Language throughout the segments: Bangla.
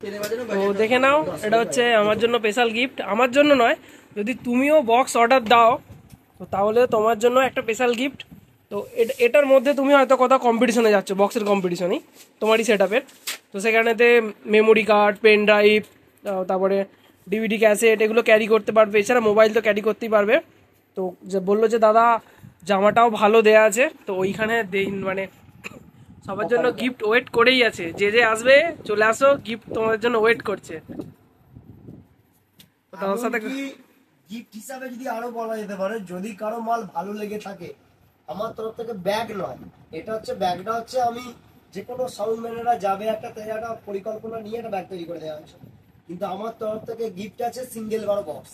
তো দেখে নাও, এটা হচ্ছে আমার জন্য স্পেশাল গিফট। আমার জন্য নয়, যদি তুমিও বক্স অর্ডার দাও তো তাহলে তোমার জন্য একটা স্পেশাল গিফট। তো এটার মধ্যে তুমি হয়তো কোথাও কম্পিটিশনে যাচ্ছ, বক্সের কম্পিটিশনই তোমারই সেট আপের। তো সেখানেতে মেমোরি কার্ড, পেন ড্রাইভ, তারপরে ডিভিডি ক্যাসেট এগুলো ক্যারি করতে পারবে। এছাড়া মোবাইল তো ক্যারি করতেই পারবে। তো যে বললো যে দাদা জামাটাও ভালো দেয়া আছে, তো ওইখানে মানে সবার জন্য গিফট ওয়েট করেই আছে। যে যে আসবে চলে আসো, গিফট তোমাদের জন্য ওয়েট করছে। দাদার সাথে গিফট হিসাবে যদি আরো বলা যেতে পারে, যদি কারো মাল ভালো লেগে থাকে, আমার তরফ থেকে ব্যাগ নয়, এটা হচ্ছে ব্যাগটা হচ্ছে আমি যে কোনো সাউন্ড ম্যানেরা যাবে একটা পরিকল্পনা নিয়ে একটা ব্যাগ তৈরি করে দেওয়া হয়েছে, কিন্তু আমার তরফ থেকে গিফট আছে সিঙ্গেল বড় বক্স।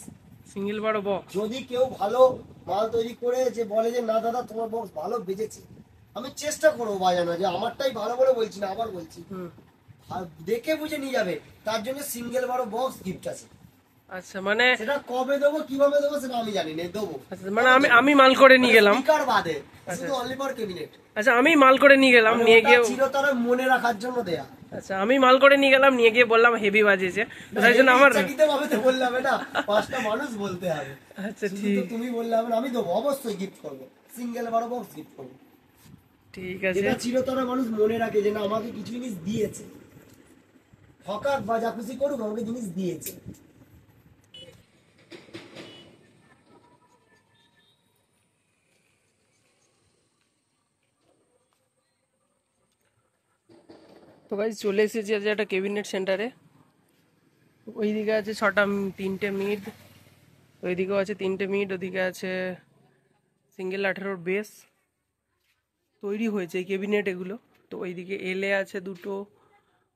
সিঙ্গেল বড় বক্স যদি কেউ ভালো মাল তৈরি করে যে বলে যে না দাদা তোমার বক্স ভালো বেজেছে, আমি চেষ্টা করবো বাজানো, যে আমারটাই ভালো বলে বলছি না, আবার বলছি দেখে বুঝে নিয়ে যাবে, তার জন্য সিঙ্গেল বড় বক্স গিফট আছে। আচ্ছা, মানে সেটা কবে দেবো কিভাবে দেবো সেটা আমি জানি না, দেবো। আচ্ছা, মানে আমি মাল করে নিয়ে গেলাম স্পিকার বাদে, শুধু অনলি ফর ক্যাবিনেট। আচ্ছা, আমি মাল করে নিয়ে গেলাম, নিয়ে গিয়ে চিরতরে মনে রাখার জন্য দেয়া। আচ্ছা, আমি মাল করে নিয়ে গেলাম, নিয়ে গিয়ে বললাম হেভি বাজেছে, তাই জন্য আমার বললে হবে না, পাঁচটা মানুষ বলতে হবে। আচ্ছা ঠিক, তুমি বললে হবে না, আমি দেবো, অবশ্যই গিফট করবো, সিঙ্গেল বড় বক্স গিফট করবো। ঠিক আছে, যেটা চিরতরে মানুষ মনে রাখে যে না আমাকে কিছু জিনিস দিয়েছে, হকার বা যা খুশি করুক আমাকে জিনিস দিয়েছে। তো গাইস চলে এসেছি আজ একটা ক্যাবিনেট সেন্টারে। ওইদিকে আছে 3টে মিড, ওইদিকেও আছে 3টে মিড, ওদিকে আছে সিঙ্গেল 18 বেস তৈরি হয়েছে এই ক্যাবিনেট এগুলো। তো ওইদিকে এলে আছে 2টো,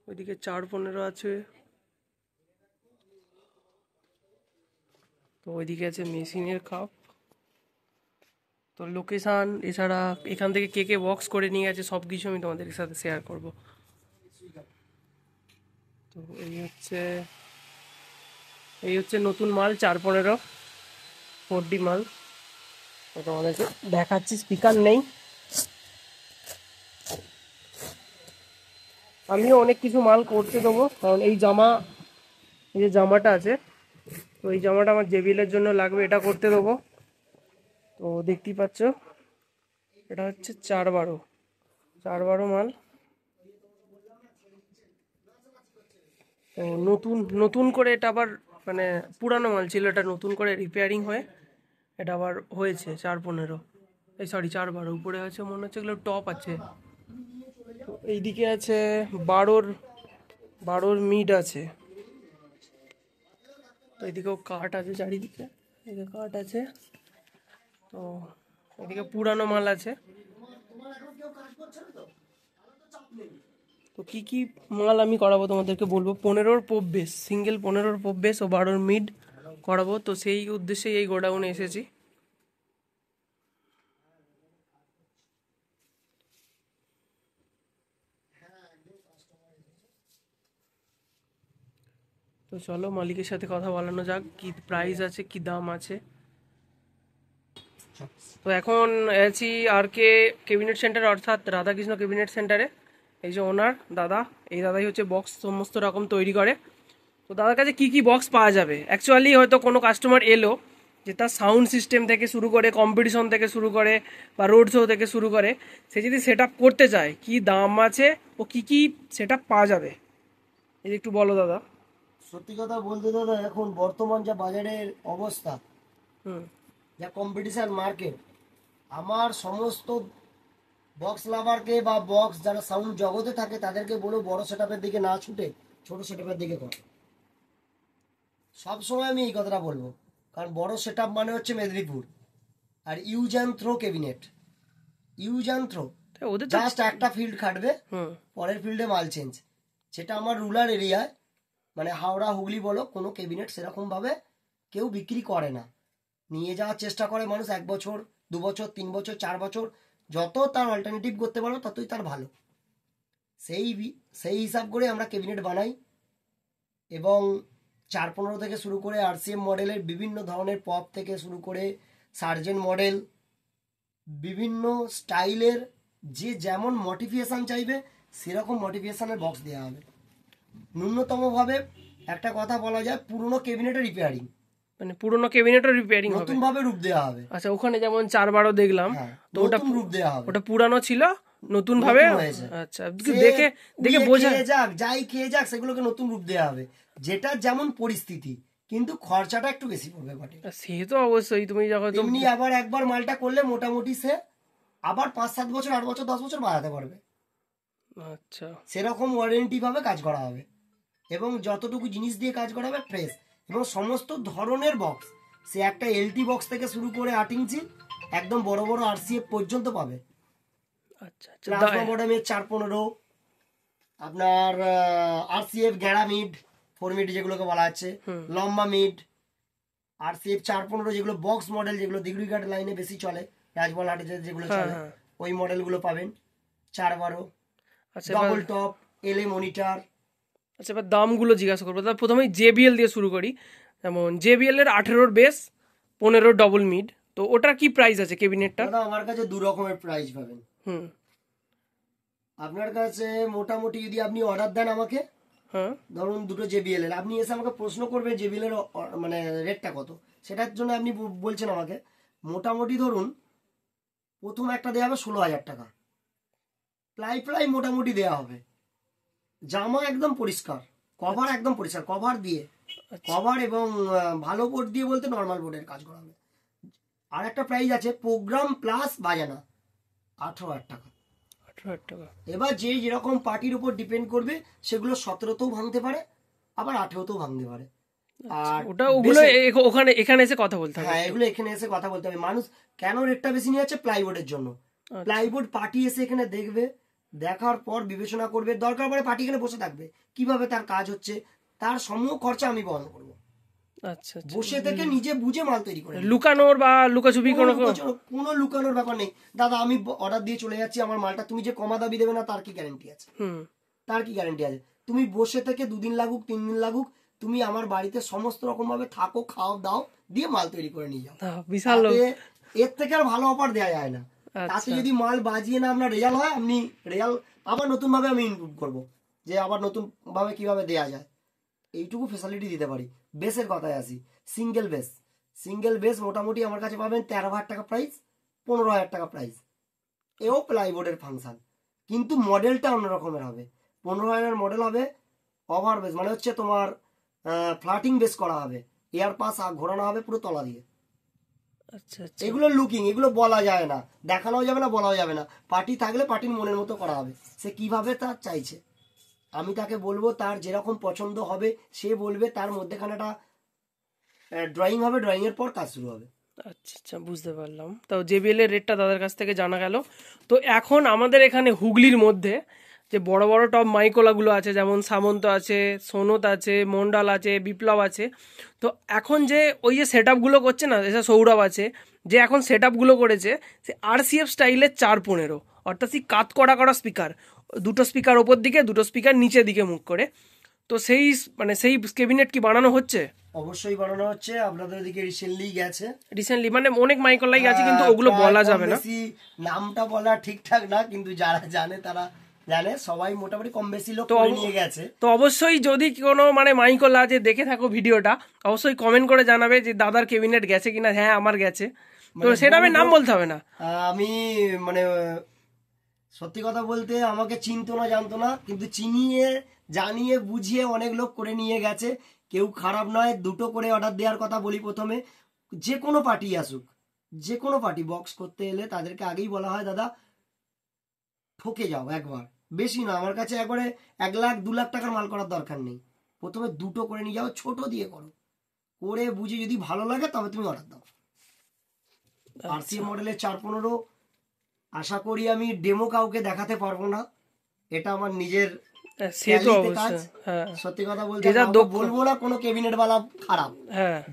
ওইদিকে 4-15 আছে, তো ওইদিকে আছে মেশিনের কাপ। তো লোকেশান এছাড়া এখান থেকে কে কে বক্স করে নিয়ে গেছে সব কিছু আমি তোমাদের সাথে শেয়ার করব। তো এই হচ্ছে নতুন মাল 415 4D মাল। তো তোমাদেরকে দেখাচ্ছি, স্পিকার নেই, আমিও অনেক কিছু মাল করতে দেবো, কারণ এই যে জামাটা আছে, তো এই জামাটা আমার জেবিএলের জন্য লাগবে, এটা করতে দেবো। তো দেখতেই পাচ্ছ এটা হচ্ছে 412 মাল। তো নতুন করে এটা আবার, মানে পুরানো মাল ছিল, এটা নতুন করে রিপেয়ারিং হয়ে এটা আবার হয়েছে 415, এই সরি 412। উপরে আছে মনে হচ্ছে এগুলো টপ আছে। তো এইদিকে আছে 12 মিড আছে। তো এদিকেও কাঠ আছে চারিদিকে, এদিকে কাঠ আছে। তো এদিকে পুরানো মাল আছে। তো কি কি মাল আমি করাবো তোমাদেরকে বলবো। 15 পোপ বেস, সিঙ্গেল 15 পোপ বেস ও 12 মিড করাবো। তো সেই উদ্দেশ্যেই এই গোডাউনে এসেছি। তো চলো মালিকের সাথে কথা বলানো যাক, কি প্রাইস আছে, কি দাম আছে। তো এখন আছি আর কে ক্যাবিনেট সেন্টার, অর্থাৎ রাধাকৃষ্ণ ক্যাবিনেট সেন্টারে। এই যে ওনার দাদা, এই দাদাই হচ্ছে বক্স সমস্ত রকম তৈরি করে। তো দাদার কাছে কি কি বক্স পাওয়া যাবে, অ্যাকচুয়ালি হয়তো কোনো কাস্টমার এলো যে তার সাউন্ড সিস্টেম থেকে শুরু করে, কম্পিটিশন থেকে শুরু করে, বা রোড শো থেকে শুরু করে, সে যদি সেট আপ করতে চায়, কি দাম আছে ও কি কি সেট আপ পাওয়া যাবে, এই একটু বলো দাদা। সত্যি কথা বলতে দাদা, এখন বর্তমান যা বাজারের অবস্থা, যা কম্পিটিশন মার্কেট, আমার সমস্ত বক্স লাভারকে বা বক্স যারা সাউন্ড জগতে থাকে তাদেরকে বলো বড় সেটআপের দিকে না ছুটে ছোট সেটআপের দিকে করো। সবসময় আমি এই কথাটা বলবো, কারণ বড় সেটআপ মানে হচ্ছে মেদিনীপুর, আর use and throw cabinet, use and throw, ওদের জাস্ট একটা ফিল্ড খাটবে, পরের ফিল্ডে মাল চেঞ্জ। সেটা আমার রুরাল এরিয়ায়, মানে হাওড়া হুগলি বলো, কোনো ক্যাবিনেট সেরকম ভাবে কেউ বিক্রি করে না। নিয়ে যাওয়ার চেষ্টা করে মানুষ 1 বছর 2 বছর 3 বছর 4 বছর, যত তার অল্টারনেটিভ করতে পারো ততই তার ভালো। সেই হিসাব করে আমরা ক্যাবিনেট বানাই, এবং 415 থেকে শুরু করে আরসিএম মডেলের বিভিন্ন ধরনের পপ থেকে শুরু করে সার্জেন্ট মডেল, বিভিন্ন স্টাইলের যে যেমন মডিফিকেশান চাইবে সেরকম মডিফিকেশানের বক্স দেওয়া হবে। ন্যূনতম ভাবে একটা কথা বলা যায়, পুরনো ক্যাবিনেটের রিপেয়ারিং, মানে পুরোনো ক্যাবিনেটও রিপেয়ারিং হবে। নতুন ভাবে রূপ দেওয়া হবে। আচ্ছা, ওখানে যেমন 4-12 দেখলাম, হ্যাঁ, তো ওটা নতুন রূপ দেওয়া হবে। ওটা পুরানো ছিল, নতুন ভাবে নতুন হয়েছে। আচ্ছা, সে দেখে দেখে পুড়িয়ে বোঝা। খেয়ে যাক, যাই খেয়ে যাক, সেগুলোকে নতুন রূপ দেওয়া হবে, যেটা যেমন পরিস্থিতি, কিন্তু খরচাটা একটু বেশি পড়বে বটে। সে তো অবশ্যই, তুমি যখন তো এমনি আবার একবার মালটা করলে মোটামুটি সে আবার 5-7 বছর, 8 বছর, 10 বছর বাড়াতে পারবে। আচ্ছা সেরকম ওয়ারেন্টি ভাবে কাজ করা হবে, এবং যতটুকু জিনিস দিয়ে কাজ করা হবে ফ্রেশ, এবং সমস্ত ধরনের বক্স, সে একটা এলটি বক্স থেকে শুরু করে 8 ইঞ্চি একদম বড় বড় আরসিএফ পর্যন্ত পাবে। আচ্ছা আচ্ছা। প্লাজমা মডেমের 415, আপনার আরসিএফ গেড়া মিড 4 মিড যেগুলোকে বলা হচ্ছে, লম্বা মিড আরসিএফ 415, যেগুলো বক্স মডেল, যেগুলো দিগড়িঘাট লাইনে বেশি চলে, রাজবল হাটে যেগুলো চলে, ওই মডেলগুলো পাবেন 412। আচ্ছা ডাবল টপ এলএ মনিটর। আচ্ছা, এবার দামগুলো জিজ্ঞাসা করবো। তাহলে প্রথমেই জেবিএল দিয়ে শুরু করি। যেমন জেবিএল এর 18 বেস, 15 ডবল মিড, তো ওটার কি প্রাইস আছে ক্যাবিনেটটা? দাদা আমার কাছে দু রকমের প্রাইস পাবেন। আপনার কাছে মোটামুটি যদি আপনি অর্ডার দেন আমাকে, হ্যাঁ ধরুন দুটো জেবিএল এর, আপনি এসে আমাকে প্রশ্ন করবেন জেবিএল এর মানে রেটটা কত, সেটার জন্য আপনি বলছেন আমাকে, মোটামুটি ধরুন প্রথম একটা দেওয়া হবে 16,000 টাকা, প্লাই মোটামুটি দেওয়া হবে, জামা একদম পরিষ্কার, কভার একদম পরিষ্কার, কভার দিয়ে, কভার এবং ভালো বোর্ড দিয়ে বলতে নর্মাল বোর্ডের কাজ করা হবে। আর একটা প্রাইস আছে প্রোগ্রাম প্লাস বাজানা, 18,000 টাকা। 18,000 টাকা। এবার যে যেরকম পার্টির উপর ডিপেন্ড করবে, সেগুলো 17তেও ভাঙতে পারে, আবার 18তেও ভাঙতে পারে। আর ওটা ওগুলো ওখানে এখানে এসে কথা বলতে হবে। হ্যাঁ, এগুলো এখানে এসে কথা বলতে হবে। মানুষ কেন রেটটা বেশি নিয়ে যাচ্ছে? প্লাইবোর্ডের জন্য। প্লাইবোর্ড পার্টি এসে এখানে দেখবে, দেখার পর বিবেচনা করবে, দরকার পড়ে পার্টি এখানে বসে থাকবে, কিভাবে তার কাজ হচ্ছে, তার সমূহ খরচা আমি বহন করবো। আচ্ছা আচ্ছা, বসে থেকে নিজে বুঝে মাল তৈরি করে। লুকানোর বা লুকাছুপি কোনো লুকানোর ব্যাপার নেই দাদা। আমি অর্ডার দিয়ে চলে যাচ্ছি, আমার মালটা তুমি যে কমা দাবি দেবে না, তার কি গ্যারান্টি আছে? তার কি গ্যারান্টি আছে? তুমি বসে থেকে 2 দিন লাগুক, 3 দিন লাগুক, তুমি আমার বাড়িতে সমস্ত রকম ভাবে থাকো, খাও দাও, দিয়ে মাল তৈরি করে নিয়ে যাও। বিশাল, এর থেকে আর ভালো অফার দেওয়া যায় না। তাতে যদি মাল বাজিয়ে না আপনার রেজাল্ট হয়, আপনি রেজাল্ট আবার নতুন ভাবে আমি ইমপ্রুভ করবো, যে আবার নতুন ভাবে কিভাবে দেওয়া যায়, এইটুকু ফেসিলিটি দিতে পারি। বেসের কথায় আসি, সিঙ্গেল বেস মোটামুটি আমার কাছে পাবেন 13,000 টাকা প্রাইস, 15,000 টাকা প্রাইস, এও প্লাইবোর্ডের ফাংশন, কিন্তু মডেলটা অন্য রকমের হবে। 15,000 মডেল হবে ওভার বেস, মানে হচ্ছে তোমার ফ্ল্যাটিং বেস করা হবে, এয়ার পাস ঘোরানো হবে পুরো তলা দিয়ে। আচ্ছা আচ্ছা, এগুলো লুকিং, এগুলো বলা যায় না, দেখানো যাবে না, বলাও যাবে না। পার্টি থাকলে পার্টির মনের মতো করা হবে, সে কিভাবে তার চাইছে আমি তাকে বলবো, তার যেরকম পছন্দ হবে সে বলবে, তার মধ্যেখানে একটা ড্রয়িং হবে, ড্রয়িং এর পর কাজ শুরু হবে। আচ্ছা আচ্ছা, বুঝতে পারলাম। তো জেবিএল এর রেটটা দাদার কাছ থেকে জানা গেল। তো এখন আমাদের এখানে হুগলির মধ্যে যে বড় বড় টপ মাইকোলাগুলো আছে, যেমন সামন্ত আছে, সোনত আছে, মন্ডল আছে, বিপ্লব আছে, তো এখন যে ওই যে সেট আপগুলো করছে না, এসব সৌরভ আছে, যে এখন সেট আপগুলো করেছে সে আরসিএফ স্টাইলের 415, অর্থাৎ সেই কাত করা করা স্পিকার, দুটো স্পিকার ওপর দিকে, দুটো স্পিকার নিচের দিকে মুখ করে, তো সেই মানে সেই ক্যাবিনেট কি বানানো হচ্ছে? অবশ্যই বানানো হচ্ছে, আপনাদের দিকে রিসেন্টলি মানে অনেক মাইকোলাই আছে, কিন্তু ওগুলো বলা যাবে না, নামটা বলা ঠিকঠাক না, কিন্তু যারা জানে তারা জানে, সবাই মোটামুটি কম বেশি লোক করে নিয়ে গেছে। তো অবশ্যই যদি কোনো মানে মাইকোলা যে দেখে থাকো ভিডিওটা, অবশ্যই কমেন্ট করে জানাবে যে দাদার ক্যাবিনেট গেছে কিনা। হ্যাঁ, আমার গেছে, তো সেটা আমি নাম বলতে হবে না। আমি মানে সত্যি কথা বলতে, আমাকে চিনতো না, জানতো না, কিন্তু চিনিয়ে জানিয়ে বুঝিয়ে অনেক লোক করে নিয়ে গেছে। কেউ খারাপ নয়, দুটো করে অর্ডার দেওয়ার কথা বলি প্রথমে। যে কোনো পার্টি আসুক, যে কোনো পার্টি বক্স করতে এলে তাদেরকে আগেই বলা হয়, দাদা ঠকে যাও একবার, বেশি না, আমার কাছে একবারে 1 লাখ 2 লাখ টাকার মাল করার দরকার নেই, প্রথমে দুটো করে নিয়ে যাও, ছোট দিয়ে করো, করে বুঝে যদি ভালো লাগে তবে তুমি অর্ডার দাও। আরসি মডেলের 415 আশা করি আমি ডেমো কাউকে দেখাতে পারবো না, এটা আমার নিজের সত্যি কথা বলতে বলবো না কোনো ক্যাবিনেট বালা খারাপ,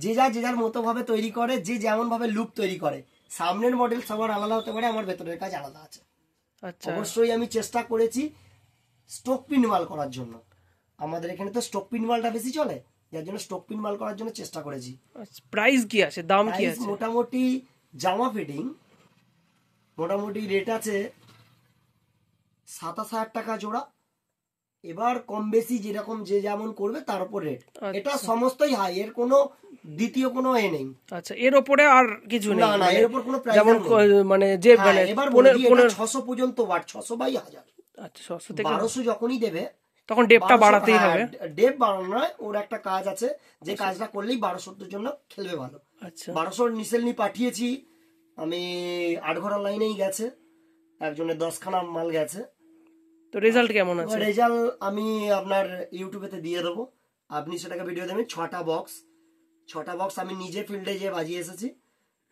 যে যার মতো ভাবে তৈরি করে, যে যেমন ভাবে লুক তৈরি করে, সামনের মডেল সবার আলাদা হতে পারে, আমার ভেতরের কাজ আলাদা আছে। অবশ্যই আমি চেষ্টা করেছি স্টক পিন মাল করার জন্য, আমাদের এখানে তো স্টক পিন মালটা বেশি চলে, যার জন্য স্টক পিন মাল করার জন্য চেষ্টা করেছি। প্রাইস কি আছে, দাম কি আছে? মোটামুটি জামা ফিটিং মোটামুটি রেট আছে 27,000 টাকা জোড়া, এবার কম বেশি যেরকম যে যেমন করবে তার উপর রেট। আচ্ছা। এটা সমস্তই হাই, এর কোনো দ্বিতীয় কোনো এ নেই। আচ্ছা, এর ওপরে আর কিছু নেই না না, মানে এর উপর কোনো প্রাইস যেমন মানে যে মানে এবার বলে দিই, এটা 600 পর্যন্ত ওয়াট, 600 বাই 1000। আচ্ছা 600 থেকে 1200 যখনই দেবে তখন ডেপটা বাড়াতেই হবে। ডেপ বাড়ানো নয়, ওর একটা কাজ আছে যে কাজটা করলেই 1200 জন্য খেলবে ভালো। আচ্ছা 1200 নিসেল নিয়ে পাঠিয়েছি আমি, 8 ঘোড়া লাইনেই গেছে, একজনের 10খানা মাল গেছে। তো রেজাল্ট কেমন আছে? রেজাল্ট আমি আপনার ইউটিউবেতে দিয়ে দেবো, আপনি সেটাকে ভিডিও দেবেন। 6টা বক্স আমি নিজে ফিল্ডে যে বাজিয়ে এসেছি,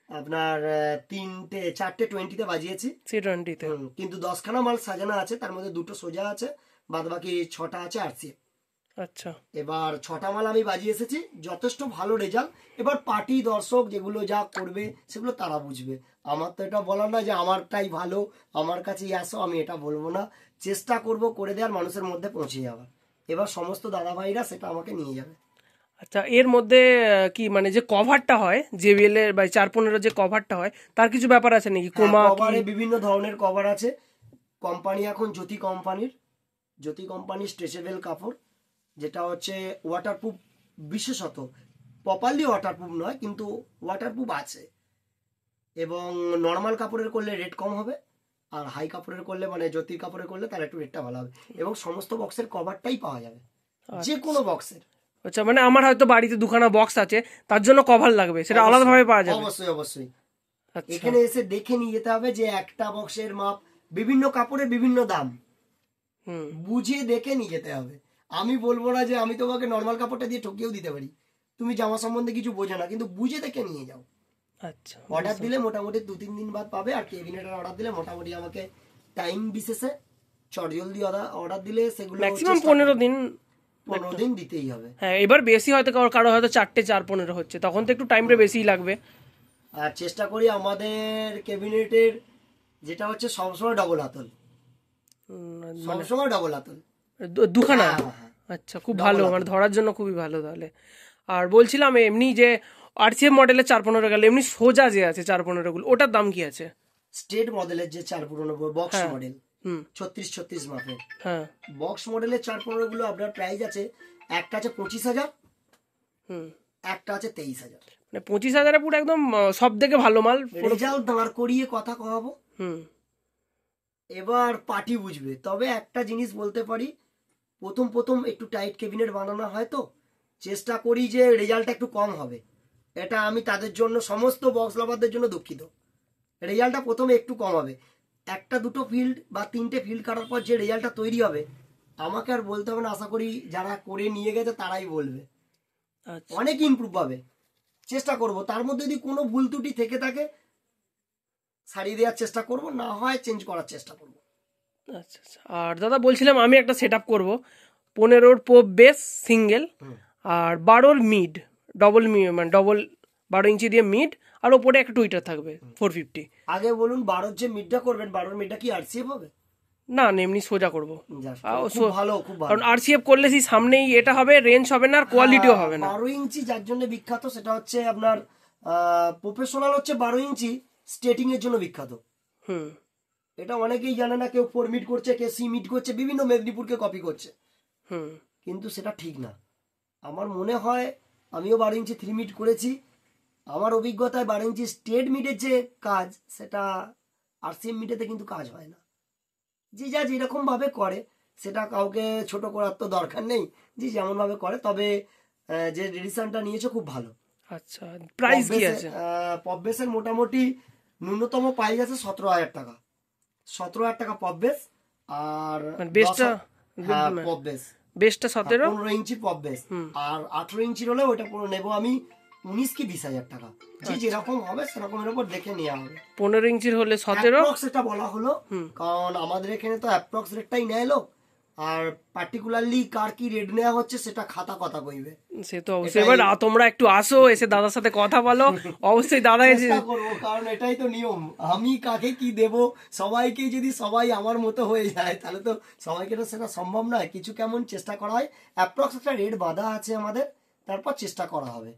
আপনার 4টে 20-তে বাজিয়েছি, C20-তে। কিন্তু 10খানা মাল সাজানো আছে, তার মধ্যে 2টো সোজা আছে, বাদ বাকি 6টা আছে আরসিএফ। আচ্ছা এবার 6টা মাল আমি বাজিয়ে এসেছি, যথেষ্ট ভালো রেজাল্ট। এবার পার্টি দর্শক যেগুলো যা করবে সেগুলো তারা বুঝবে, আমার তো এটা বলার না যে আমারটাই ভালো, আমার কাছেই আসো, আমি এটা বলবো না। চেষ্টা করব করে দেওয়ার, মানুষের মধ্যে পৌঁছে যাওয়ার। এবার সমস্ত দাদা ভাইরা সেটা আমাকে নিয়ে যাবে। আচ্ছা, এর মধ্যে কি মানে যে কভারটা হয় JBL এর বা 415 যে কভারটা হয় তার কিছু ব্যাপার আছে নাকি? কোমা কভারে বিভিন্ন ধরনের কভার আছে। কোম্পানি এখন জ্যোতি কোম্পানির স্ট্রেচেবল কাপড়, যেটা হচ্ছে ওয়াটারপ্রুফ, বিশেষত প্রপারলি ওয়াটারপ্রুফ নয় কিন্তু ওয়াটারপ্রুফ আছে। এবং নর্মাল কাপড়ের করলে রেট কম হবে, আর হাই কাপড়ের করলে মানে জ্যোতির কাপড়ের করলে তার একটু রেটটা ভালো হবে। এবং সমস্ত বক্সের কভারটাই পাওয়া যাবে, যে কোনো বক্সের। আচ্ছা, মানে আমার হয়তো বাড়িতে 2খানা বক্স আছে, তার জন্য কভার লাগবে, সেটা আলাদাভাবে পাওয়া যাবে? অবশ্যই। আচ্ছা এখানে এসে দেখে নিয়ে যেতে হবে যে একটা বক্সের মাপ, বিভিন্ন কাপড়ের বিভিন্ন দাম, বুঝে দেখে নিয়ে যেতে হবে। আমি বলবো না যে আমি তোমাকে নর্মাল কাপড়টা দিয়ে ঠকিয়েও দিতে পারি, তুমি জামা সম্বন্ধে কিছু বোঝো না, কিন্তু বুঝে দেখে নিয়ে যাও। আচ্ছা, অর্ডার দিলে মোটামুটি 2-3 দিন বাদ পাবে, আর ক্যাবিনেটের অর্ডার দিলে মোটামুটি আমাকে টাইম বিশেষে চটজলদি অর্ডার দিলে সেগুলো ম্যাক্সিমাম 15 দিন। 15 দিন দিতেই হবে। হ্যাঁ, এবার বেশি হয়তো কারো হয়তো 4টে 415 হচ্ছে, তখন তো একটু টাইমটা বেশিই লাগবে। আর চেষ্টা করি আমাদের ক্যাবিনেটের যেটা হচ্ছে সবসময় ডবল হাতল, সবসময় ডবল হাতল, 2খানা। হ্যাঁ। আচ্ছা, খুব ভালো, মানে ধরার জন্য খুবই ভালো তাহলে। আর বলছিলাম এমনি যে RCF মডেলের 415 গেল, এমনি সোজা যে আছে 415 গুলো, ওটার দাম কি আছে? স্টেট মডেলের যে 415 বক্স মডেল, 36 মাপের, হ্যাঁ বক্স মডেলের 415 গুলো আপনার প্রাইস আছে, একটা আছে 25,000, একটা আছে 23,000। মানে 25,000-এ পুরো একদম সব থেকে ভালো মাল, রেজাল্ট দাঁড় করিয়ে কথা কহাবো। এবার পার্টি বুঝবে। তবে একটা জিনিস বলতে পারি, প্রথম একটু টাইট ক্যাবিনেট বানানো হয়, তো চেষ্টা করি যে রেজাল্টটা একটু কম হবে। এটা আমি তাদের জন্য, সমস্ত বক্স লাভারদের জন্য দুঃখিত, রেজাল্টটা প্রথমে একটু কম হবে। 1-2 ফিল্ড বা 3টে ফিল্ড কাটার পর যে রেজাল্টটা তৈরি হবে, আমাকে আর বলতে হবে না, আশা করি যারা করে নিয়ে গেছে তারাই বলবে, অনেক ইমপ্রুভ পাবে। চেষ্টা করব, তার মধ্যে যদি কোনো ভুল ত্রুটি থেকে থাকে সারিয়ে দেওয়ার চেষ্টা করব, না হয় চেঞ্জ করার চেষ্টা করব। আচ্ছা আচ্ছা। আর দাদা বলছিলাম আমি একটা সেট আপ করবো, 15 পোপ বেস সিঙ্গেল, আর 12 মিড ডবল, মানে ডবল 12 ইঞ্চি দিয়ে মিড, আর ওপরে একটা টুইটার থাকবে 450। আগে বলুন 12 যে মিডটা করবেন, 12 মিডটা কি আরসিএফ হবে? না এমনি সোজা করবো, খুব ভালো। কারণ RCF করলে সেই সামনেই এটা হবে, রেঞ্জ হবে না আর কোয়ালিটিও হবে না। 12 ইঞ্চি যার জন্য বিখ্যাত সেটা হচ্ছে আপনার প্রফেশনাল হচ্ছে 12 ইঞ্চি স্টেটিং এর জন্য বিখ্যাত। এটা অনেকেই জানে না, কেউ 4 মিড করছে, কেউ সি মিড করছে, বিভিন্ন মেদিনীপুরকে কপি করছে, কিন্তু সেটা ঠিক না। আমার মনে হয়, আমিও 12 ইঞ্চি 3 মিড করেছি, আমার অভিজ্ঞতায় 12 ইঞ্চি স্টেট মিডের যে কাজ, সেটা আরসিএম মিডেতে কিন্তু কাজ হয় না। যে যা যেরকম ভাবে করে, সেটা কাউকে ছোট করার তো দরকার নেই, যে যেমন ভাবে করে। তবে যে রেডিশনটা নিয়েছে খুব ভালো। আচ্ছা, প্রাইস কি আছে? পপ বেসের মোটামুটি ন্যূনতম প্রাইস আছে 17,000 টাকা, 17,000 টাকা পপ বেস। আর বেসটা, পপ বেস বেসটা 15 ইঞ্চি পপ বেস, আর 18 ইঞ্চির হলে ওটা পুরো নেবো আমি 19 কি 20,000 টাকা, যে যেরকম হবে সেরকমের উপর দেখে নেওয়া হবে। 15 ইঞ্চির হলে 17, এটা বলা হলো, কারণ আমাদের এখানে তো অ্যাপ্রক্স রেটটাই নেয় লোক, আর পার্টিকুলারলি কার কি রেট নেওয়া হচ্ছে সেটা খাতা কথা কইবে। সে তো অবশ্যই, এবার তোমরা একটু আসো, এসে দাদার সাথে কথা বলো, অবশ্যই দাদা এসে করবো, কারণ এটাই তো নিয়ম। আমি কাকে কি দেব, সবাইকে যদি সবাই আমার মতো হয়ে যায় তাহলে তো সবাইকে তো সেটা সম্ভব নয়। কিছু কেমন চেষ্টা করা হয়, অ্যাপ্রক্স একটা রেট বাঁধা আছে আমাদের, তারপর চেষ্টা করা হবে।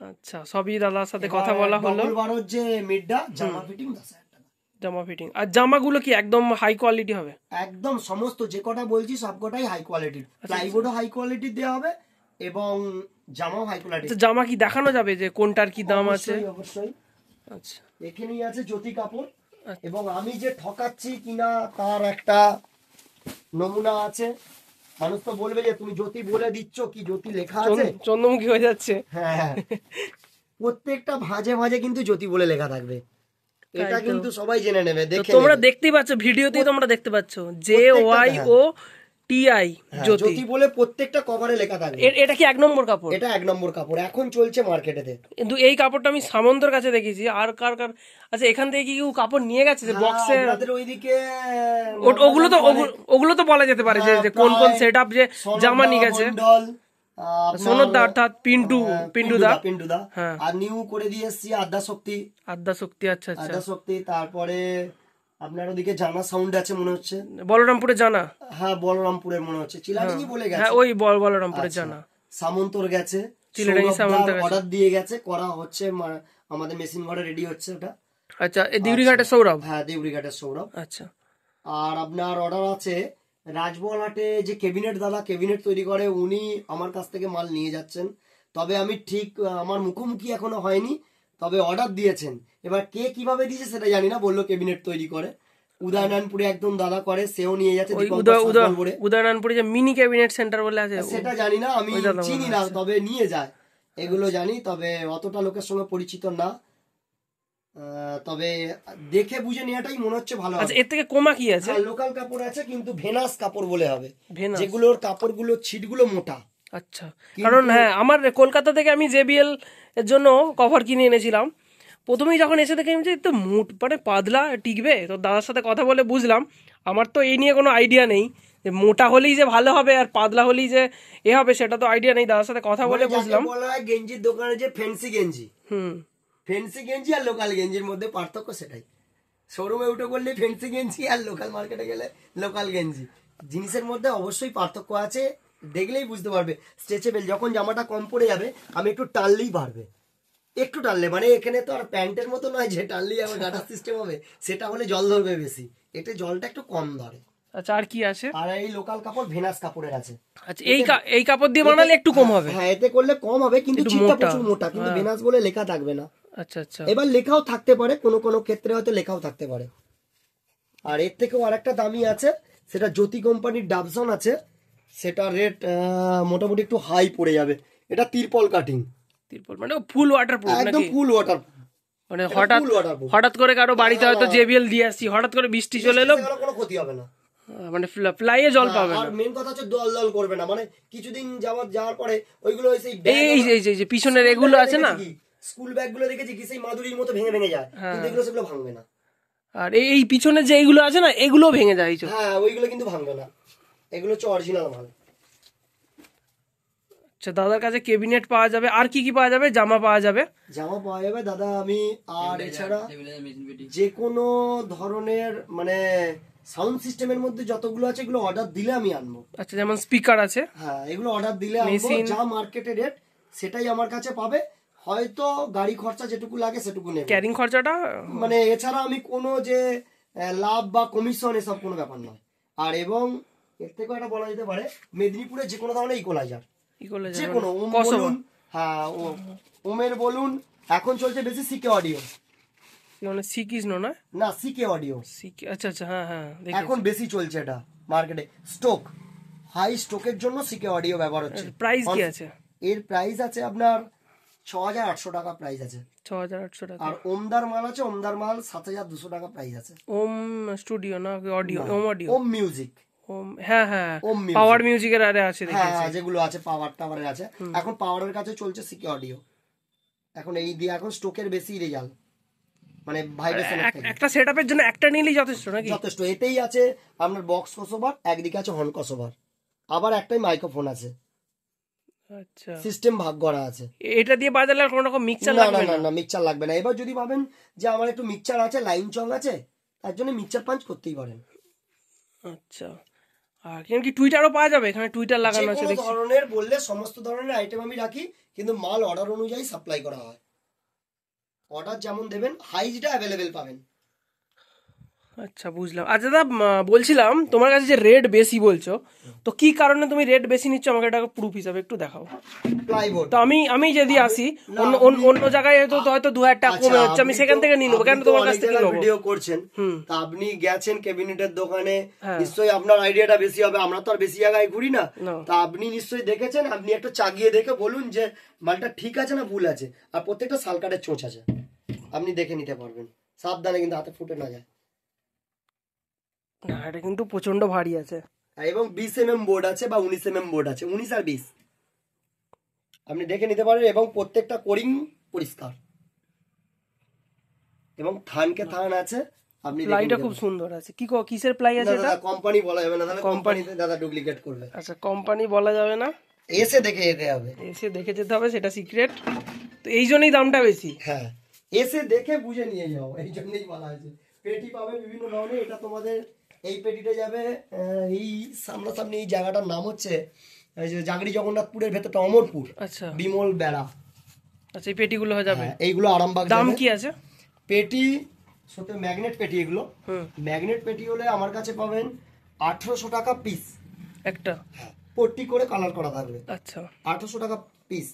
আচ্ছা, সবই দাদার সাথে কথা বলা হলো। 12 যে মিডটা জামা ফিটিং 10,000 টাকা, জামা ফিটিং। আর জামাগুলো কি একদম হাই কোয়ালিটি হবে? একদম সমস্ত যে কটা বলছি সবকটাই হাই কোয়ালিটির, প্লাইবোর্ডও হাই কোয়ালিটির দেওয়া হবে এবং জামাও হাই কোয়ালিটির। জামা কি দেখানো যাবে যে কোনটার কি দাম আছে? অবশ্যই। আচ্ছা, এখানেই আছে জ্যোতি কাপড় এবং আমি যে ঠকাচ্ছি কিনা তার একটা নমুনা আছে। মানুষ তো বলবে যে তুমি জ্যোতি বলে দিচ্ছ, কি জ্যোতি লেখা আছে? চন্দ্রমুখী হয়ে যাচ্ছে। হ্যাঁ, প্রত্যেকটা ভাঁজে ভাঁজে কিন্তু জ্যোতি বলে লেখা থাকবে, এটা কিন্তু সবাই জেনে নেবে। দেখে তোমরা দেখতেই পাচ্ছ, ভিডিওতেই তোমরা দেখতে পাচ্ছ JYOTI জ্যোতি বলে প্রত্যেকটা কভারে লেখা থাকবে। এটা কি 1 নম্বর কাপড়? এটা 1 নম্বর কাপড়, এখন চলছে মার্কেটেতে। কিন্তু এই কাপড়টা আমি সামন্তর কাছে দেখেছি। আর কার কার আচ্ছা, এখান থেকে কি কেউ কাপড় নিয়ে গেছে যে বক্সে? আপনাদের ওইদিকে ওগুলো তো বলা যেতে পারে যে কোন কোন সেটআপ যে জামা নিয়ে গেছে। সোনদা অর্থাৎ পিন্টুদা। হ্যাঁ, আর নিউ করে দিয়ে এসেছি আদ্যা শক্তি। আচ্ছা আচ্ছা, আদ্যা শক্তি। তারপরে আপনার ওদিকে জানা সাউন্ড আছে মনে হচ্ছে, বলরামপুরে জানা। হ্যাঁ, বলরামপুরের মনে হচ্ছে, চিলাডিঙ্গি বলে গেছে। হ্যাঁ, ওই বলরামপুরে জানা। সামন্তর গেছে, চিলাডিঙ্গি সামন্ত অর্ডার দিয়ে গেছে, করা হচ্ছে, আমাদের মেশিন ঘরে রেডি হচ্ছে ওটা। আচ্ছা, এই দিউরিঘাটের সৌরভ। হ্যাঁ, দিউরিঘাটের সৌরভ। আচ্ছা, আর আপনার অর্ডার আছে রাজবলহাটে যে কেবিনেট দাদা কেবিনেট তৈরি করে, উনি আমার কাছ থেকে মাল নিয়ে যাচ্ছেন। তবে আমি ঠিক আমার মুখোমুখি এখনো হয়নি, তবে অর্ডার দিয়েছেন। এবার কে কিভাবে দিয়েছে সেটা জানি না, বললো কেবিনেট তৈরি করে। উদয়নারায়ণপুরে একদম দাদা করে, সেও নিয়ে যাচ্ছে। উদয়নারায়ণপুরে যে মিনি ক্যাবিনেট সেন্টার বলে আছে, সেটা জানি না, আমি চিনি না, তবে নিয়ে যায় এগুলো জানি, তবে অতটা লোকের সঙ্গে পরিচিত না। তবে দেখে বুঝে নেওয়াটাই মনে হচ্ছে ভালো হবে। এর থেকে কমা কি আছে? লোকাল কাপড় আছে, কিন্তু ভেনাস কাপড় বলে হবে, যেগুলোর কাপড়গুলো ছিটগুলো মোটা। আচ্ছা, কারণ হ্যাঁ, আমার কলকাতা থেকে আমি JBL এর জন্য কভার কিনে এনেছিলাম। প্রথমেই যখন এসে দেখে যে তো মানে পাতলা টিকবে, তো দাদার সাথে কথা বলে বুঝলাম। আমার তো এই নিয়ে কোনো আইডিয়া নেই যে মোটা হলেই যে ভালো হবে আর পাতলা হলেই যে এ হবে, সেটা তো আইডিয়া নেই। দাদার সাথে কথা বলে বুঝলাম। গেঞ্জির দোকানে যে ফ্যান্সি গেঞ্জি, ফ্যান্সি গেঞ্জি আর লোকাল গেঞ্জির মধ্যে পার্থক্য সেটাই। শোরুমে উঠে করলে ফ্যান্সি গেঞ্জি, আর লোকাল মার্কেটে গেলে লোকাল গেঞ্জি। জিনিসের মধ্যে অবশ্যই পার্থক্য আছে, দেখলেই বুঝতে পারবে। স্ট্রেচেবল, যখন জামাটা কম পড়ে যাবে আমি একটু টানলেই বাড়বে, একটু টানলে, মানে এখানে তো আর প্যান্টের মতো নয় যে টানলেই আমার গাটার সিস্টেম হবে, সেটা হলে জল ধরবে বেশি, এতে জলটা একটু কম ধরে। আচ্ছা, আর কি আছে? আর এই লোকাল কাপড় ভেনাস কাপড়ের আছে। আচ্ছা, এই কাপড় দিয়ে বানালে একটু কম হবে? হ্যাঁ, এতে করলে কম হবে, কিন্তু ছিটটা প্রচুর মোটা, কিন্তু ভেনাস বলে লেখা থাকবে না। আচ্ছা আচ্ছা, এবার লেখাও থাকতে পারে, কোনো কোনো ক্ষেত্রে হয়তো লেখাও থাকতে পারে। আর এর থেকেও আরেকটা দামি আছে, সেটা জ্যোতি কোম্পানির ডাবসন আছে, সেটা রেট মোটামুটি একটু হাই পড়ে যাবে। এটা তিরপল কাটিং। তিরপল মানে ফুল ওয়াটারপ্রুফ নাকি? একদম ফুল ওয়াটারপ্রুফ। মানে হঠাৎ করে কারো বাড়িতে হয়তো JBL দিয়ে আসছি, হঠাৎ করে বৃষ্টি চলে এলো, কোনো ক্ষতি হবে না, মানে ফ্লাইয়ে জল পাবে না। আর মেন কথা হচ্ছে দল দল করবে না, মানে কিছুদিন যাওয়ার পরে ওইগুলো এই যে পিছনের এগুলো আছে না, স্কুল ব্যাগ গুলো দেখেছি কি সেই মাদুরির মতো ভেঙে ভেঙে যায়, কিন্তু এগুলো সেগুলো ভাঙবে না। আর এই পিছনে যে এইগুলো আছে না, এগুলো ভেঙে যায়। হ্যাঁ, ওইগুলো কিন্তু ভাঙবে না, এগুলো হচ্ছে অরিজিনাল মাল। আচ্ছা, দাদার কাছে কেবিনেট পাওয়া যাবে, আর কি কি পাওয়া যাবে? জামা পাওয়া যাবে দাদা। আমি আর এছাড়া যে কোনো ধরনের মানে সাউন্ড সিস্টেমের মধ্যে যতগুলো আছে এগুলো অর্ডার দিলে আমি আনবো। আচ্ছা, যেমন স্পিকার আছে, হ্যাঁ, এগুলো অর্ডার দিলে আনবো। যা মার্কেটে রেট সেটাই আমার কাছে পাবে, হয়তো গাড়ি খরচা যেটুকু লাগে সেটুকু নেবে, ক্যারিং খরচাটা, মানে এছাড়া আমি কোনো যে লাভ বা কমিশন এসব কোনো ব্যাপার নয়। আর এবং এর থেকেও একটা বলা যেতে পারে, মেদিনীপুরে যে কোনো ধরনের ইকোলাইজার, যে কোনো বলুন, হ্যাঁ ওমের বলুন, এখন চলছে বেশি সিকে অডিও, মানে সিকিজনো না সিকে অডিও, সিকে। আচ্ছা আচ্ছা, হ্যাঁ হ্যাঁ, এখন বেশি চলছে এটা মার্কেটে। স্টোক, হাই স্টোকের জন্য সিকে অডিও ব্যবহার হচ্ছে। প্রাইস কি আছে? এর প্রাইস আছে আপনার 6800 টাকা প্রাইস আছে, 6800 টাকা। আর ওমদার মাল আছে, ওমদার মাল 7200 টাকা প্রাইস আছে। ওম স্টুডিও না অডিও? ওম মিউজিক, হ্যাঁ হ্যাঁ, পাওয়ার মিউজিকের আরে আছে, হ্যাঁ যেগুলো আছে পাওয়ার টাওয়ারের আছে। এখন পাওয়ারের কাছে চলছে সিকে অডিও, এখন এই দিয়ে এখন স্টোকের বেশি রেজাল্ট, মানে ভাইব্রেশন। একটা সেটআপের জন্য একটা নিলেই যথেষ্ট নাকি? যথেষ্ট। এতেই আছে আপনার বক্স ক্রসওভার, একদিকে আছে হর্ন ক্রসওভার, আবার একটাই মাইক্রোফোন আছে। আচ্ছা, সিস্টেম ভাগ করা আছে। এটা দিয়ে বাজালে আর কোনো রকম মিক্সচার লাগবে না? না, মিক্সচার লাগবে না। এবার যদি ভাবেন যে আমার একটু মিক্সচার আছে, লাইন চং আছে, তার জন্য মিক্সচার পাঞ্চ করতেই পারেন। আচ্ছা, আর কি টুইটারও পাওয়া যাবে? এখানে টুইটার লাগানো আছে দেখছি। ধরনের বললে সমস্ত ধরনের আইটেম আমি রাখি, কিন্তু মাল অর্ডার অনুযায়ী সাপ্লাই করা হয়। অর্ডার যেমন দেবেন, হাইজটা অ্যাভেলেবেল পাবেন। আচ্ছা বুঝলাম। আচ্ছা দাদা বলছিলাম তোমার কাছে যে রেট বেশি বলছো, তো কি কারণে তুমি রেট বেশি নিচ্ছ আমাকে এটা প্রুফ হিসাবে একটু দেখাও। প্লাইবোর্ড তো আমি যদি আসি অন্য জায়গায় হয়তো 2000 টাকা কমে হচ্ছে, আমি সেখান থেকে নিয়ে নেবো, কেন তোমার কাছ থেকে নেবো? ভিডিও করছেন তা আপনি গেছেন ক্যাবিনেটের দোকানে, নিশ্চয়ই আপনার আইডিয়াটা বেশি হবে, আমরা তো আর বেশি জায়গায় ঘুরি না। তা আপনি নিশ্চয়ই দেখেছেন, আপনি একটা চাগিয়ে দেখে বলুন যে মালটা ঠিক আছে না ভুল আছে। আর প্রত্যেকটা সালকাটের চোঁচ আছে, আপনি দেখে নিতে পারবেন, সাবধানে কিন্তু হাতে ফুটে না যায়। না এটা কিন্তু প্রচন্ড ভারী আছে। এবং 20 mm বোর্ড আছে বা 19 mm বোর্ড আছে, 19 আর 20 আপনি দেখে নিতে পারেন। এবং প্রত্যেকটা কোরিং পরিষ্কার এবং থানকে থান আছে, আপনি প্লাইটা খুব সুন্দর আছে। কিসের প্লাই আছে এটা? কোম্পানি বলা যাবে না, তাহলে কোম্পানিতে দাদা ডুপ্লিকেট করবে। আচ্ছা কোম্পানি বলা যাবে না, এসে দেখে যেতে হবে, এসে দেখে যেতে হবে, সেটা সিক্রেট। তো এই জন্যই দামটা বেশি। হ্যাঁ এসে দেখে বুঝে নিয়ে যাও, এই জন্যই বলা হয়েছে। পেটি পাবে বিভিন্ন ধরনের, এটা তোমাদের এই পেটিটা যাবে এই সামনাসামনি এই জায়গাটার নাম হচ্ছে জাগড়ি জগন্নাথপুরের ভেতরটা অমরপুর, আচ্ছা বিমল বেড়া। আচ্ছা এই পেটিগুলো হয়ে যাবে, এইগুলো আরামবাগ। দাম কি আছে? পেটি সত্যি ম্যাগনেট পেটি, এগুলো ম্যাগনেট পেটি হলে আমার কাছে পাবেন 1800 টাকা পিস একটা, পট্টি করে কালার করা থাকবে। আচ্ছা 1800 টাকা পিস।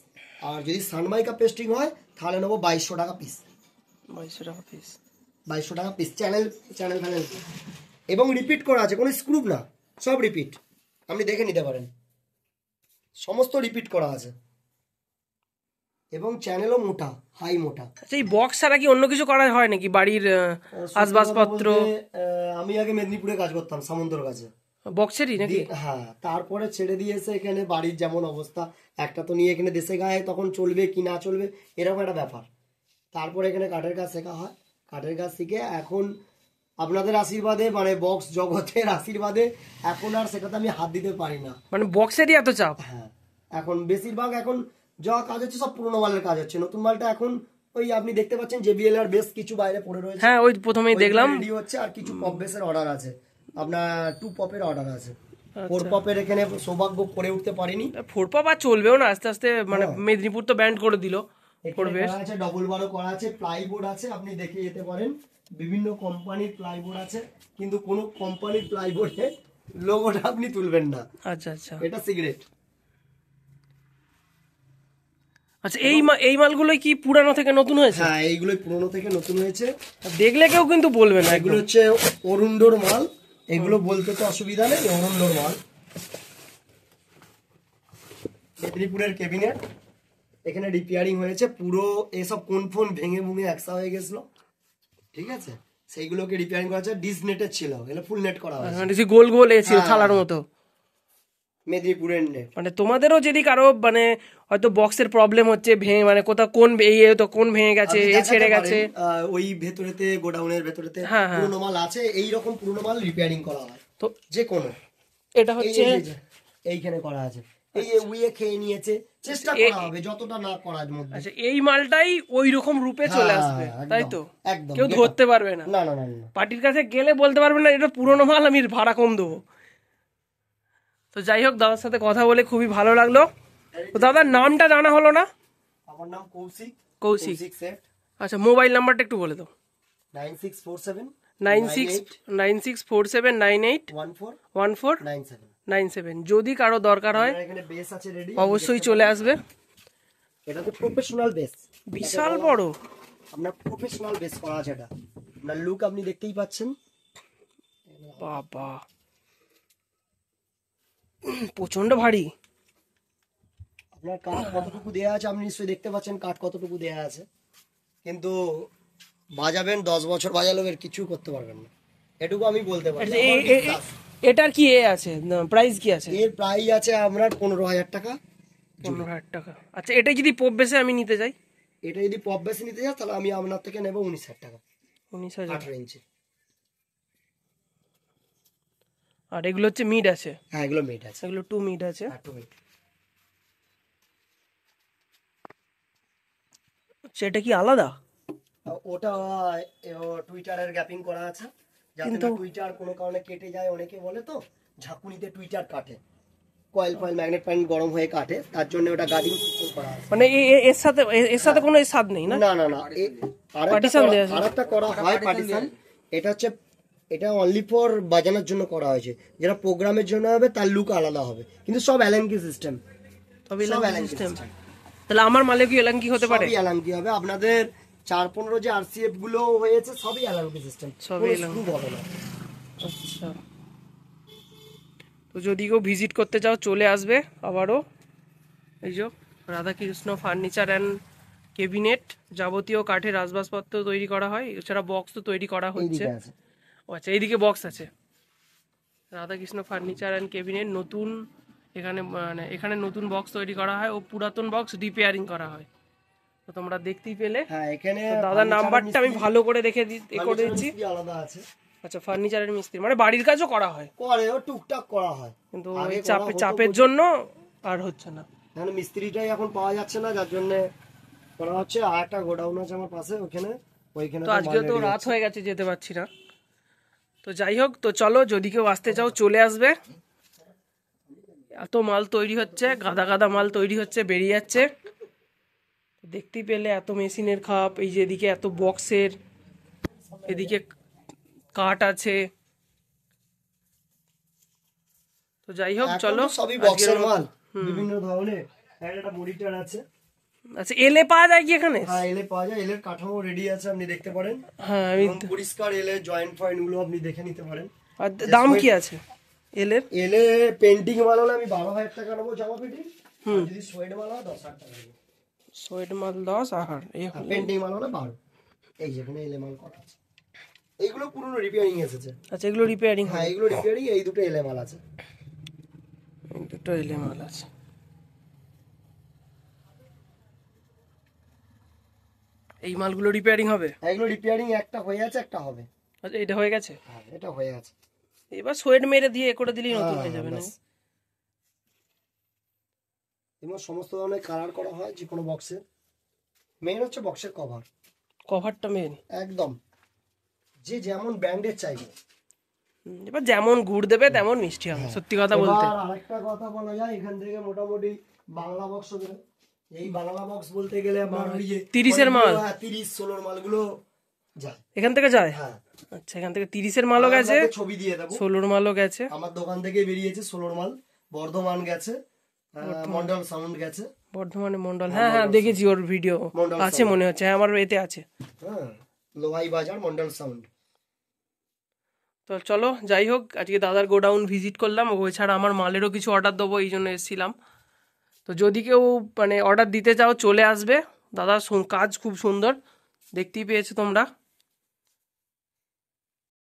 আর যদি সানমাইকা পেস্টিং হয় তাহলে নেবো 2200 টাকা পিস। 2200 টাকা পিস, 2200 টাকা পিস। চ্যানেল ফ্যানেল এবং রিপিট করা আছে, কোনো স্ক্রুপ না, সব রিপিট, আপনি দেখে নিতে পারেন, সমস্ত রিপিট করা আছে। এবং চ্যানেলও মোটা, হাই মোটা। আচ্ছা এই বক্স ছাড়া কি অন্য কিছু করা হয় নাকি বাড়ির আসবাবপত্র? আমি আগে মেদিনীপুরে কাজ করতাম, সামন্তর কাছে, বক্সেরই নাকি? হ্যাঁ তারপরে ছেড়ে দিয়েছে এখানে, বাড়ির যেমন অবস্থা, একটা তো নিয়ে এখানে দেশে গায়ে তখন চলবে কি না চলবে এরকম একটা ব্যাপার। তারপরে এখানে কাঠের কাজ শেখা হয়, কাঠের কাজ শিখে এখন আপনাদের আশীর্বাদে, মানে বক্স জগতের আশীর্বাদে এখন আর সেটাতে আমি হাত দিতে পারি না, মানে বক্সেরই এত চাপ। হ্যাঁ এখন বেশিরভাগ এখন যা কাজ হচ্ছে সব পুরোনো মালের কাজ হচ্ছে, নতুন মালটা এখন ওই আপনি দেখতে পাচ্ছেন JBL আর বেশ কিছু বাইরে পড়ে রয়েছে। হ্যাঁ ওই প্রথমেই দেখলাম রেডি হচ্ছে, আর কিছু পপ বেসের অর্ডার আছে, আপনার 2 পপের অর্ডার আছে। 4 পপের এখানে সৌভাগ্য করে উঠতে পারিনি। 4 পপ আর চলবেও না, আস্তে আস্তে মানে মেদিনীপুর তো ব্যান্ড করে দিল। ডবল বারো করা আছে, প্লাইবোর্ড আছে, আপনি দেখে যেতে পারেন, বিভিন্ন কোম্পানির প্লাইবোর্ড আছে, কিন্তু কোন কোম্পানির প্লাইবোর্ডে লোগোটা আপনি তুলবেন না। আচ্ছা আচ্ছা, এটা সিগারেট। আচ্ছা এই মালগুলো কি পুরানো থেকে নতুন হয়েছে? হ্যাঁ এইগুলোই পুরনো থেকে নতুন হয়েছে, দেখলে কেউ কিন্তু বলবে না। এগুলো হচ্ছে অরুণডোর মাল, এগুলো বলতে তো অসুবিধা নেই, অরুণডোর মাল। মেদিনীপুরের ক্যাবিনেট এখানে রিপেয়ারিং হয়েছে পুরো, এসব কোন ফোন ভেঙে ভুঙে একসা হয়ে গেছিল, ঠিক আছে, সেইগুলোকে রিপেয়ারিং করা হচ্ছে। ডিস নেটের ছিল, এগুলো ফুল নেট করা হয়েছে, মানে গোল গোল এসেছিল থালার মতো। মেদিনীপুরের নেট। মানে তোমাদেরও যদি কারো মানে হয়তো বক্সের প্রবলেম হচ্ছে, মানে কোথাও কোন কোন ভেঙে গেছে, এ ছেড়ে গেছে, ওই ভেতরেতে গোডাউনের ভেতরেতে পুরনো মাল আছে, এই রকম পুরনো মাল রিপেয়ারিং করা হয় তো যে কোনো। এটা হচ্ছে এইখানে করা আছে, এই উইয়ে খেয়ে নিয়েছে, চেষ্টা করা হবে যতটা না করার মধ্যে। আচ্ছা এই মালটাই ওই রকম রূপে চলে আসবে, তাই তো? একদম কেউ ধরতে পারবে না, না না না, পার্টির কাছে গেলে বলতে পারবে না এটা পুরনো মাল, আমি ভাড়া কম দেবো। তো যাই হোক, দাদার সাথে কথা বলে খুবই ভালো লাগলো। তো দাদার নামটা জানা হলো না। আমার নাম কৌশিক। কৌশিক সেট। আচ্ছা মোবাইল নাম্বারটা একটু বলে দাও। 9647 যদি কারো দরকার হয় অবশ্যই চলে আসবে। এটা তো প্রফেশনাল বেস, বিশাল বড়, আপনার প্রফেশনাল বেস করা আছে, এটা আপনার লুক আপনি দেখতেই পাচ্ছেন। বাবা প্রচন্ড ভারী। আপনার কাঠ কতটুকু দেয়া আছে আপনি নিশ্চয়ই দেখতে পাচ্ছেন, কাঠ কতটুকু দেয়া আছে, কিন্তু বাজাবেন 10 বছর বাজালো এর কিছু করতে পারবেন না, এটুকু আমি বলতে পারি। এটার কি আছে, প্রাইস কি আছে? এর প্রাইস আছে আপনার 15,000 টাকা। 15,000 টাকা। আচ্ছা এটা যদি পপ বেসে আমি নিতে যাই? এটা যদি পপ বেসে নিতে যাই তাহলে আমি আপনার থেকে নেব 19,000 টাকা। 19,000, 18 ইঞ্চি। আর এগুলো হচ্ছে মিড আছে? হ্যাঁ এগুলো মিড আছে, এগুলো 2 মিড আছে। সেটা কি আলাদা? ওটা টুইটারের গ্যাপিং করা আছে, যাতে না টুইটার কোনো কারণে কেটে যায়। অনেকে বলে তো ঝাঁকুনিতে টুইটার কাটে, কয়েল ম্যাগনেট পয়েন্ট গরম হয়ে কাটে, তার জন্য ওটা গার্ডিং সিস্টেম করা আছে। মানে এর সাথে কোনো স্বাদ নেই না? না না না, আরেকটা করা হয় পার্টিশন। এটা হচ্ছে এটা অনলি ফর বাজানোর জন্য করা হয়েছে, যেটা প্রোগ্রামের জন্য হবে তার লুক আলাদা হবে, কিন্তু সব অ্যালাঙ্কি সিস্টেম, তবে সব এলাঙ্কি অ্যালাঙ্কি সিস্টেম। সিস্টেম, তাহলে আমার মালে কি এলাঙ্কি হতে পারে? সবই অ্যালাঙ্কি হবে। আপনাদের 415 যে আরসিএফ গুলো হয়েছে সবই অ্যালাঙ্কি সিস্টেম, সবই স্ক্রু হবে না। আচ্ছা, তো যদি কেউ ভিজিট করতে চাও চলে আসবে আবারও। এই যে রাধাকৃষ্ণ ফার্নিচার অ্যান্ড কেবিনেট, যাবতীয় কাঠের আসবাবপত্র তৈরি করা হয়, এছাড়া বক্স তো তৈরি করা হচ্ছে। এইদিকে আছে। ও আচ্ছা, এইদিকে বক্স আছে। রাধাকৃষ্ণ ফার্নিচার অ্যান্ড কেবিনেট নতুন, এখানে মানে এখানে নতুন বক্স তৈরি করা হয় ও পুরাতন বক্স রিপেয়ারিং করা হয়। তো তোমরা দেখতেই পেলে। হ্যাঁ, এখানে তো দাদার নাম্বারটা আমি ভালো করে রেখে করে দিচ্ছি। মিস্ত্রি আলাদা আছে। আচ্ছা, ফার্নিচারের মিস্ত্রি মানে বাড়ির কাজও করা হয়, করে ও টুকটাক করা হয়, কিন্তু আগে ওই করা হতো চাপের জন্য আর হচ্ছে না। এখানে মিস্ত্রিটাই এখন পাওয়া যাচ্ছে না, যার জন্য করা হচ্ছে। আর একটা গোডাউন আছে আমার পাশে, ওইখানে তো আজকে তো রাত হয়ে গেছে, যেতে পারছি না। তো যাই হোক, তো চলো, যদি কেউ আসতে চাও চলে আসবে। এত মাল তৈরি হচ্ছে, গাদা গাদা মাল তৈরি হচ্ছে, বেরিয়ে যাচ্ছে। দেখতেই পেলে এত মেশিনের খাপ, এই যে এদিকে এত বক্সের, এদিকে কাঠ আছে। তো যাই হোক, চলো। সবই বক্সের মাল, বিভিন্ন ধরনের। একটা মনিটর আছে। আচ্ছা, এলে পাওয়া যায় কি এখানে? হ্যাঁ, এলে পাওয়া যায়, এলের কাঠামো রেডি আছে, আপনি দেখতে পারেন। হ্যাঁ, আমি পরিষ্কার এলে জয়েন্ট ফয়েন্ট গুলো আপনি দেখে নিতে পারেন। আর দাম কি আছে এলের? এলে পেন্টিং মাল হলে আমি 12,000 টাকা নেবো জামা ফিটিং, যদি সোয়েড মাল হয় 10,000 টাকা নেবো। সোয়েট মাল 10 আর পেন্টিং মাল হলে 12। এই যেখানে এলে মাল কটা আছে, এইগুলো পুরনো রিপেয়ারিং এসেছে। আচ্ছা, এগুলো রিপেয়ারিং? হ্যাঁ, এইগুলো রিপেয়ারিং। এই দুটো এলে মাল আছে, দুটো এলে মাল আছে। এই মালগুলো রিপেয়ারিং হবে? এগুলো রিপেয়ারিং একটা হয়ে আছে, একটা হবে। আচ্ছা, এটা হয়ে গেছে? হ্যাঁ, এটা হয়ে গেছে। এবার সোয়েট মেরে দিয়ে করে দিলেই নতুন হয়ে যাবে না? এবং সমস্ত ধরনের কালার করা হয় যে কোনো বক্সে। মেইন হচ্ছে বক্সের কভার, কভারটা মেন একদম যে যেমন ব্র্যান্ডের চাইবে। এবার যেমন গুড় দেবে তেমন মিষ্টি হবে, সত্যি কথা বলতে। আর আরেকটা কথা বলা যায়, এখান থেকে মোটামুটি বাংলা বক্স হবে। এই বাংলা বক্স বলতে গেলে আমার ওই যে 30-এর মাল, 30-16 মালগুলো যায় এখান থেকে যায়। হ্যাঁ, আচ্ছা, এখান থেকে 30-এর মালও গেছে, ছবি দিয়ে দেবো। 16-এর মালও গেছে। আমার দোকান থেকে বেরিয়েছে 16 মাল। বর্ধমান গেছে, মন্ডল সাউন্ড গেছে। বর্ধমানে মন্ডল, হ্যাঁ হ্যাঁ, দেখেছি ওর ভিডিও আছে মনে হচ্ছে। হ্যাঁ, আমার এতে আছে। হ্যাঁ, লোহাই বাজার মন্ডল সাউন্ড। তো চলো, যাই হোক, আজকে দাদার গোডাউন ভিজিট করলাম। এছাড়া আমার মালেরও কিছু অর্ডার দেবো, এই জন্য এসেছিলাম। তো যদি কেউ মানে অর্ডার দিতে চাও চলে আসবে। দাদার কাজ খুব সুন্দর, দেখতেই পেয়েছো তোমরা।